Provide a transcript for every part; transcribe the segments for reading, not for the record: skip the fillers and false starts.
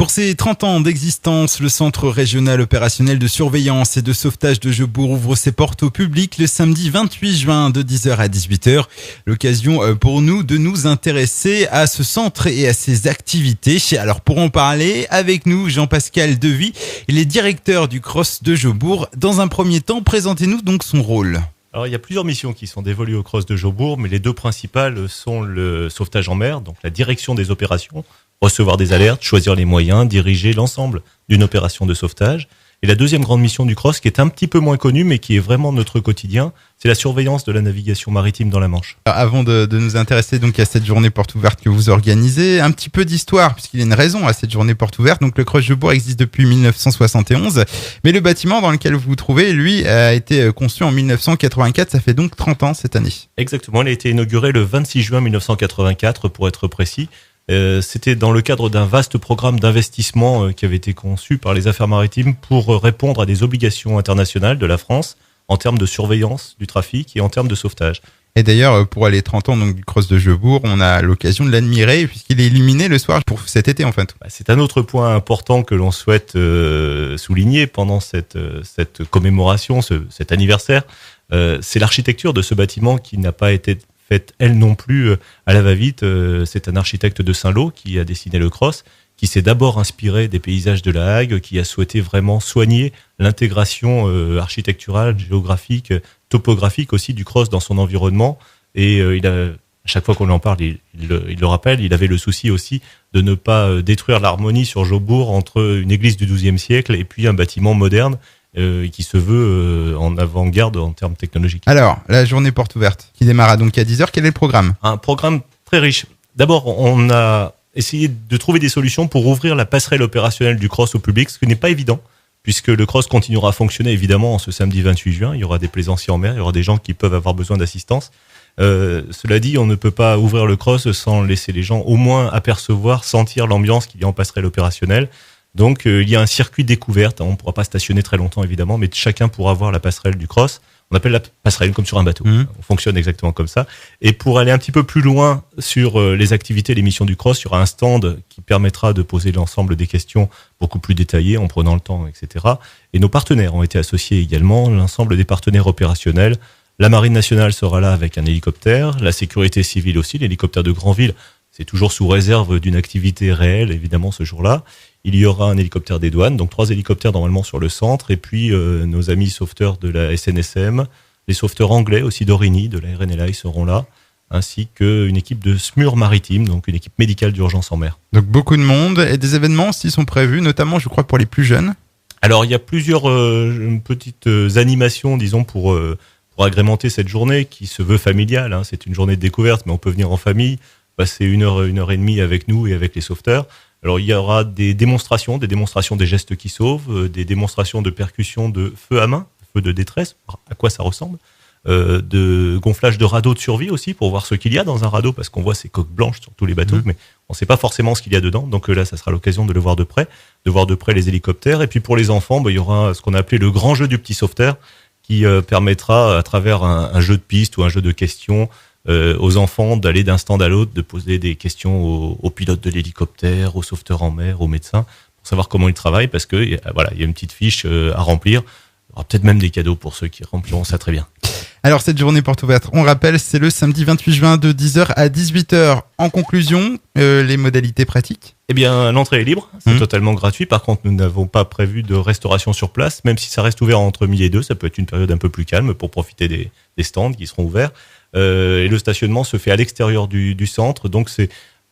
Pour ses 30 ans d'existence, le Centre régional opérationnel de surveillance et de sauvetage de Jaubourg ouvre ses portes au public le samedi 28 juin de 10h à 18h. L'occasion pour nous de nous intéresser à ce centre et à ses activités. Alors pour en parler, avec nous Jean-Pascal Devy, il est directeur du CROSS de Jaubourg. Dans un premier temps, présentez-nous donc son rôle. Alors, il y a plusieurs missions qui sont dévolues au CROSS de Jaubourg, mais les deux principales sont le sauvetage en mer, donc la direction des opérations, recevoir des alertes, choisir les moyens, diriger l'ensemble d'une opération de sauvetage. Et la deuxième grande mission du CROSS, qui est un petit peu moins connue, mais qui est vraiment notre quotidien, c'est la surveillance de la navigation maritime dans la Manche. Alors, avant de nous intéresser donc à cette journée porte ouverte que vous organisez, un petit peu d'histoire, puisqu'il y a une raison à cette journée porte ouverte. Donc le CROSS Jaubourg existe depuis 1971, mais le bâtiment dans lequel vous vous trouvez, lui, a été conçu en 1984. Ça fait donc 30 ans cette année. Exactement, il a été inauguré le 26 juin 1984, pour être précis. C'était dans le cadre d'un vaste programme d'investissement qui avait été conçu par les affaires maritimes pour répondre à des obligations internationales de la France en termes de surveillance du trafic et en termes de sauvetage. Et d'ailleurs, pour les 30 ans donc, du CROSS de Jaubourg, on a l'occasion de l'admirer puisqu'il est illuminé le soir pour cet été en fait. C'est un autre point important que l'on souhaite souligner pendant cette commémoration, cet anniversaire. C'est l'architecture de ce bâtiment qui n'a pas été faite elle non plus à la va-vite. C'est un architecte de Saint-Lô qui a dessiné le CROSS, qui s'est d'abord inspiré des paysages de la Hague, qui a souhaité vraiment soigner l'intégration architecturale, géographique, topographique aussi du CROSS dans son environnement. Et à chaque fois qu'on en parle, il le rappelle, il avait le souci aussi de ne pas détruire l'harmonie sur Jaubourg entre une église du XIIe siècle et puis un bâtiment moderne qui se veut en avant-garde en termes technologiques. Alors, la journée porte ouverte qui démarra donc à 10h, quel est le programme ? Un programme très riche. D'abord, on a essayé de trouver des solutions pour ouvrir la passerelle opérationnelle du CROSS au public, ce qui n'est pas évident, puisque le CROSS continuera à fonctionner évidemment ce samedi 28 juin. Il y aura des plaisanciers en mer, il y aura des gens qui peuvent avoir besoin d'assistance. Cela dit, on ne peut pas ouvrir le CROSS sans laisser les gens au moins apercevoir, sentir l'ambiance qu'il y a en passerelle opérationnelle. Donc, il y a un circuit découverte. On ne pourra pas stationner très longtemps, évidemment, mais chacun pourra voir la passerelle du CROSS. On appelle la passerelle comme sur un bateau. On fonctionne exactement comme ça. Et pour aller un petit peu plus loin sur les activités, les missions du CROSS, il y aura un stand qui permettra de poser l'ensemble des questions beaucoup plus détaillées en prenant le temps, etc. Et nos partenaires ont été associés également, l'ensemble des partenaires opérationnels. La Marine nationale sera là avec un hélicoptère, la sécurité civile aussi, l'hélicoptère de Granville. C'est toujours sous réserve d'une activité réelle, évidemment, ce jour-là. Il y aura un hélicoptère des douanes, donc 3 hélicoptères normalement sur le centre, et puis nos amis sauveteurs de la SNSM, les sauveteurs anglais aussi d'Origny, de la RNLI seront là, ainsi qu'une équipe de SMUR maritime, donc une équipe médicale d'urgence en mer. Donc beaucoup de monde et des événements aussi sont prévus, notamment je crois pour les plus jeunes. Alors il y a plusieurs petites animations, disons, pour agrémenter cette journée qui se veut familiale, hein. C'est une journée de découverte, mais on peut venir en famille, passer une heure et demie avec nous et avec les sauveteurs. Alors, il y aura des démonstrations des gestes qui sauvent, des démonstrations de percussion de feu à main, feu de détresse, à quoi ça ressemble, de gonflage de radeaux de survie aussi, pour voir ce qu'il y a dans un radeau, parce qu'on voit ces coques blanches sur tous les bateaux, mais on ne sait pas forcément ce qu'il y a dedans. Donc là, ça sera l'occasion de le voir de près les hélicoptères. Et puis pour les enfants, il y aura ce qu'on a appelé le grand jeu du petit sauveteur, qui permettra, à travers un jeu de pistes ou un jeu de questions, aux enfants d'aller d'un stand à l'autre, de poser des questions aux pilotes de l'hélicoptère, aux sauveteurs en mer, aux médecins, pour savoir comment ils travaillent, parce que voilà, il y a une petite fiche à remplir. Il y aura peut-être même des cadeaux pour ceux qui rempliront ça très bien. Alors cette journée porte ouverte, on rappelle, c'est le samedi 28 juin de 10h à 18h. En conclusion, les modalités pratiques ? Eh bien, l'entrée est libre, c'est totalement gratuit. Par contre, nous n'avons pas prévu de restauration sur place, même si ça reste ouvert entre midi et 2. Ça peut être une période un peu plus calme pour profiter des stands qui seront ouverts. Et le stationnement se fait à l'extérieur du centre. Donc,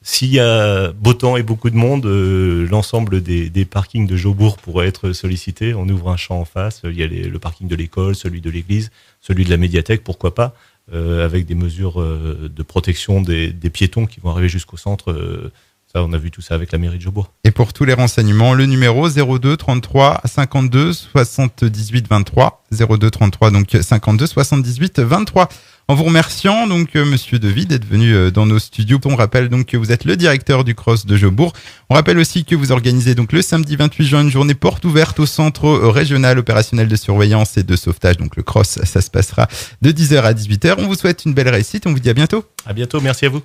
s'il y a beau temps et beaucoup de monde, l'ensemble des parkings de Jaubourg pourrait être sollicité. On ouvre un champ en face. Il y a le parking de l'école, celui de l'église, celui de la médiathèque, pourquoi pas, avec des mesures de protection des piétons qui vont arriver jusqu'au centre. Ça, on a vu tout ça avec la mairie de Jaubourg. Et pour tous les renseignements, le numéro 02 33 52 78 23. 02 33 donc 52 78 23. En vous remerciant donc Monsieur Devy d'être venu dans nos studios. On rappelle donc que vous êtes le directeur du CROSS de Jaubourg. On rappelle aussi que vous organisez donc le samedi 28 juin une journée porte ouverte au Centre régional opérationnel de surveillance et de sauvetage. Donc le CROSS, ça se passera de 10h à 18h. On vous souhaite une belle réussite. On vous dit à bientôt. À bientôt. Merci à vous.